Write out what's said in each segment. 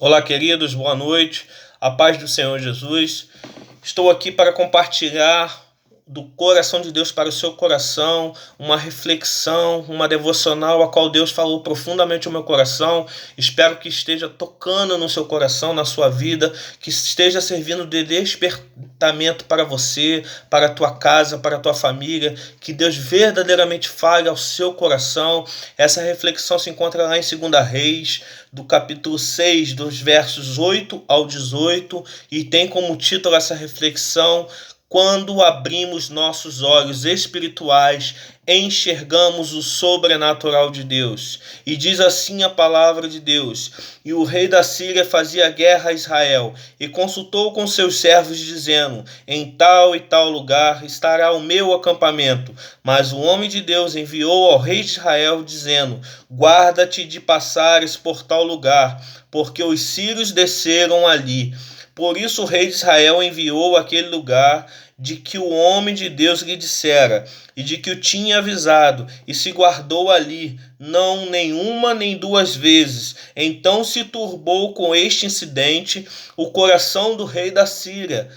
Olá, queridos, boa noite, a paz do Senhor Jesus. Estou aqui para compartilhar do coração de Deus para o seu coração, uma reflexão, uma devocional a qual Deus falou profundamente ao meu coração. Espero que esteja tocando no seu coração, na sua vida, que esteja servindo de despertamento para você, para a tua casa, para a tua família, que Deus verdadeiramente fale ao seu coração. Essa reflexão se encontra lá em 2 Reis, do capítulo 6, dos versos 8 ao 18, e tem como título essa reflexão: quando abrimos nossos olhos espirituais, enxergamos o sobrenatural de Deus. E diz assim a palavra de Deus: E o rei da Síria fazia guerra a Israel, e consultou com seus servos, dizendo: Em tal e tal lugar estará o meu acampamento. Mas o homem de Deus enviou ao rei de Israel, dizendo: Guarda-te de passares por tal lugar, porque os sírios desceram ali. Por isso o rei de Israel enviou àquele lugar de que o homem de Deus lhe dissera, e de que o tinha avisado, e se guardou ali, não nenhuma nem duas vezes. Então se turbou com este incidente o coração do rei da Síria.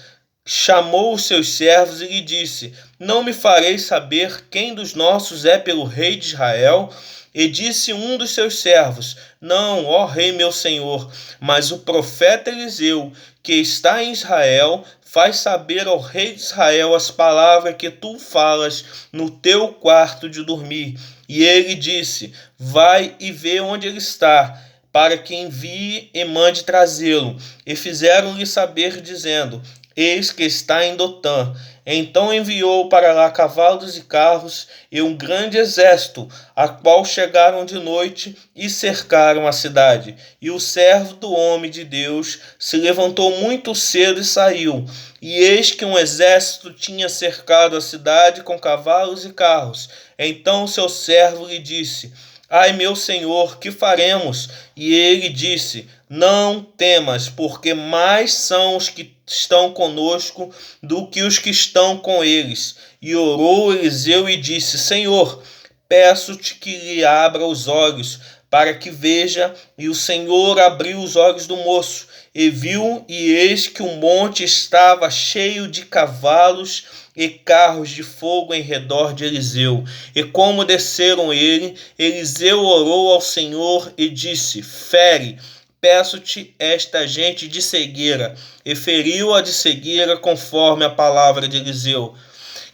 Chamou os seus servos e lhe disse: Não me fareis saber quem dos nossos é pelo rei de Israel? E disse um dos seus servos: Não, ó rei meu senhor, mas o profeta Eliseu, que está em Israel, faz saber ao rei de Israel as palavras que tu falas no teu quarto de dormir. E ele disse: Vai e vê onde ele está, para que envie e mande trazê-lo. E fizeram-lhe saber, dizendo: Eis que está em Dotã. Então enviou para lá cavalos e carros e um grande exército, a qual chegaram de noite e cercaram a cidade. E o servo do homem de Deus se levantou muito cedo e saiu. E eis que um exército tinha cercado a cidade com cavalos e carros. Então seu servo lhe disse: Ai, meu senhor, que faremos? E ele disse: Não temas, porque mais são os que estão conosco do que os que estão com eles. E orou Eliseu e disse: Senhor, peço-te que lhe abra os olhos, para que veja. E o Senhor abriu os olhos do moço, e viu, e eis que o monte estava cheio de cavalos e carros de fogo em redor de Eliseu. E como desceram Eliseu orou ao Senhor e disse: Fere, peço-te, esta gente de cegueira. E feriu-a de cegueira conforme a palavra de Eliseu.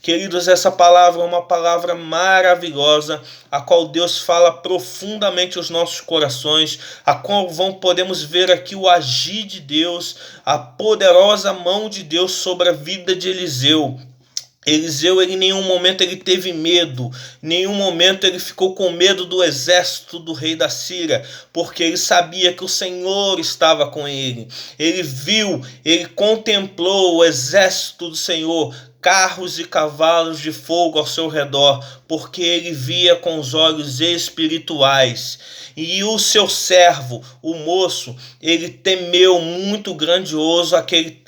Queridos, essa palavra é uma palavra maravilhosa, a qual Deus fala profundamente aos nossos corações, a qual podemos ver aqui o agir de Deus, a poderosa mão de Deus sobre a vida de Eliseu. Eliseu, em nenhum momento ele teve medo, em nenhum momento ele ficou com medo do exército do rei da Síria, porque ele sabia que o Senhor estava com ele. Ele viu, ele contemplou o exército do Senhor, carros e cavalos de fogo ao seu redor, porque ele via com os olhos espirituais. E o seu servo, o moço, ele temeu muito grandioso aquele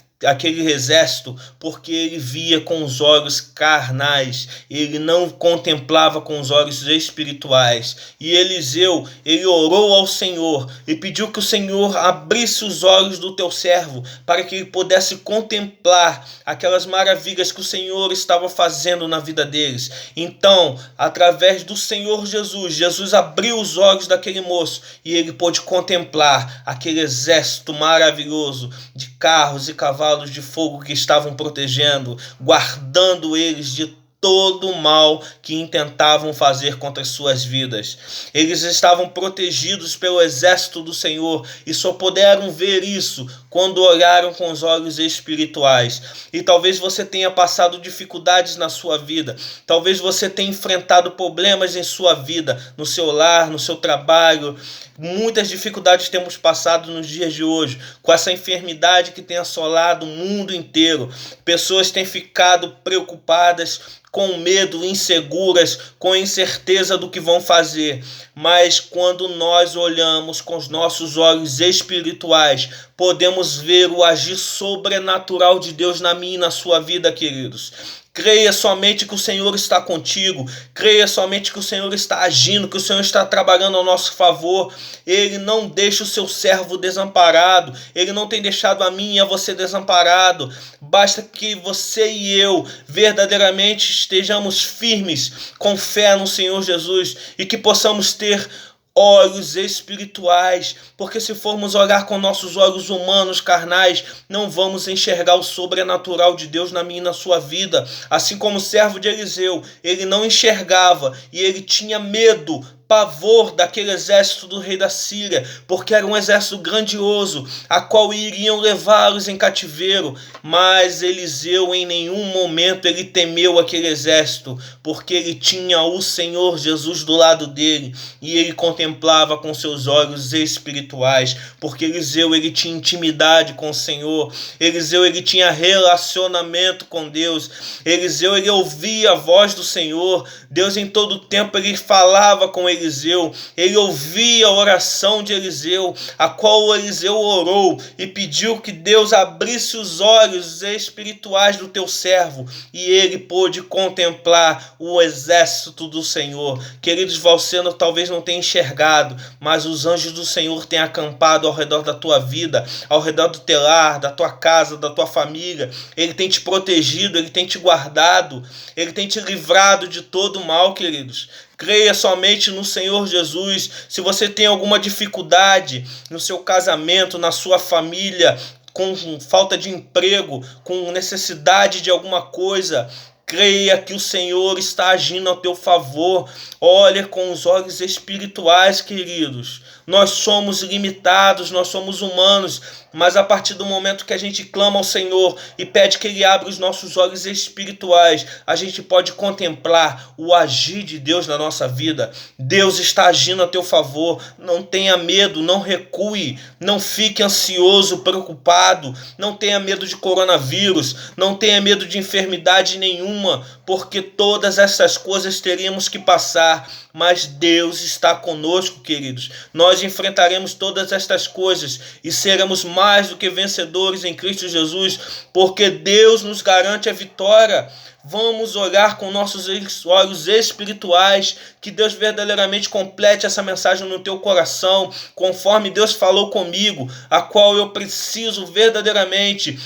exército, porque ele via com os olhos carnais, ele não contemplava com os olhos espirituais. E Eliseu, ele orou ao Senhor e pediu que o Senhor abrisse os olhos do teu servo, para que ele pudesse contemplar aquelas maravilhas que o Senhor estava fazendo na vida deles. Então, através do Senhor Jesus abriu os olhos daquele moço e ele pôde contemplar aquele exército maravilhoso de carros e cavalos de fogo que estavam protegendo, guardando eles de todo o mal que intentavam fazer contra as suas vidas. Eles estavam protegidos pelo exército do Senhor e só puderam ver isso quando olharam com os olhos espirituais. E talvez você tenha passado dificuldades na sua vida, talvez você tenha enfrentado problemas em sua vida, no seu lar, no seu trabalho. Muitas dificuldades temos passado nos dias de hoje, com essa enfermidade que tem assolado o mundo inteiro. Pessoas têm ficado preocupadas, com medo, inseguras, com incerteza do que vão fazer. Mas quando nós olhamos com os nossos olhos espirituais, podemos ver o agir sobrenatural de Deus na minha e na sua vida, queridos. Creia somente que o Senhor está contigo. Creia somente que o Senhor está agindo, que o Senhor está trabalhando ao nosso favor. Ele não deixa o seu servo desamparado. Ele não tem deixado a mim e a você desamparado. Basta que você e eu verdadeiramente estejamos firmes com fé no Senhor Jesus e que possamos ter olhos espirituais, porque se formos olhar com nossos olhos humanos, carnais, não vamos enxergar o sobrenatural de Deus na minha e na sua vida. Assim como o servo de Eliseu, ele não enxergava e ele tinha medo, pavor daquele exército do rei da Síria, porque era um exército grandioso, a qual iriam levá-los em cativeiro. Mas Eliseu em nenhum momento ele temeu aquele exército, porque ele tinha o Senhor Jesus do lado dele, e ele contemplava com seus olhos espirituais, porque Eliseu ele tinha intimidade com o Senhor. Eliseu ele tinha relacionamento com Deus. Eliseu ele ouvia a voz do Senhor. Deus em todo tempo ele falava com Eliseu, ele ouvia a oração de Eliseu, a qual Eliseu orou e pediu que Deus abrisse os olhos espirituais do teu servo, e ele pôde contemplar o exército do Senhor. Queridos, você talvez não tenha enxergado, mas os anjos do Senhor têm acampado ao redor da tua vida, ao redor do teu lar, da tua casa, da tua família. Ele tem te protegido, ele tem te guardado, ele tem te livrado de todo o mal, queridos. Creia somente no Senhor Jesus. Se você tem alguma dificuldade no seu casamento, na sua família, com falta de emprego, com necessidade de alguma coisa, creia que o Senhor está agindo a teu favor. Olha com os olhos espirituais, queridos. Nós somos limitados, nós somos humanos, mas a partir do momento que a gente clama ao Senhor e pede que Ele abra os nossos olhos espirituais, a gente pode contemplar o agir de Deus na nossa vida. Deus está agindo a teu favor. Não tenha medo, não recue, não fique ansioso, preocupado, não tenha medo de coronavírus, não tenha medo de enfermidade nenhuma, porque todas essas coisas teríamos que passar, mas Deus está conosco, queridos. Nós enfrentaremos todas estas coisas e seremos mais do que vencedores em Cristo Jesus, porque Deus nos garante a vitória. Vamos olhar com nossos olhos espirituais, que Deus verdadeiramente complete essa mensagem no teu coração, conforme Deus falou comigo, a qual eu preciso verdadeiramente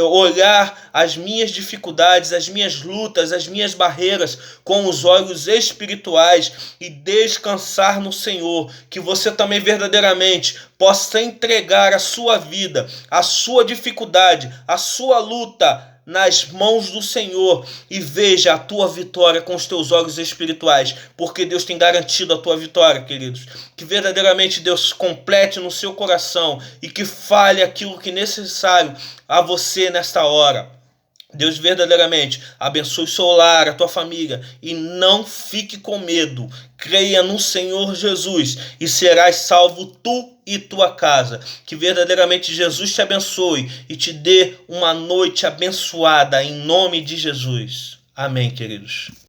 olhar as minhas dificuldades, as minhas lutas, as minhas barreiras com os olhos espirituais e descansar no Senhor, que você também verdadeiramente possa entregar a sua vida, a sua dificuldade, a sua luta nas mãos do Senhor e veja a tua vitória com os teus olhos espirituais, porque Deus tem garantido a tua vitória, queridos. Que verdadeiramente Deus complete no seu coração e que fale aquilo que é necessário a você nesta hora. Deus verdadeiramente abençoe o seu lar, a tua família, e não fique com medo. Creia no Senhor Jesus e serás salvo tu e tua casa. Que verdadeiramente Jesus te abençoe e te dê uma noite abençoada em nome de Jesus. Amém, queridos.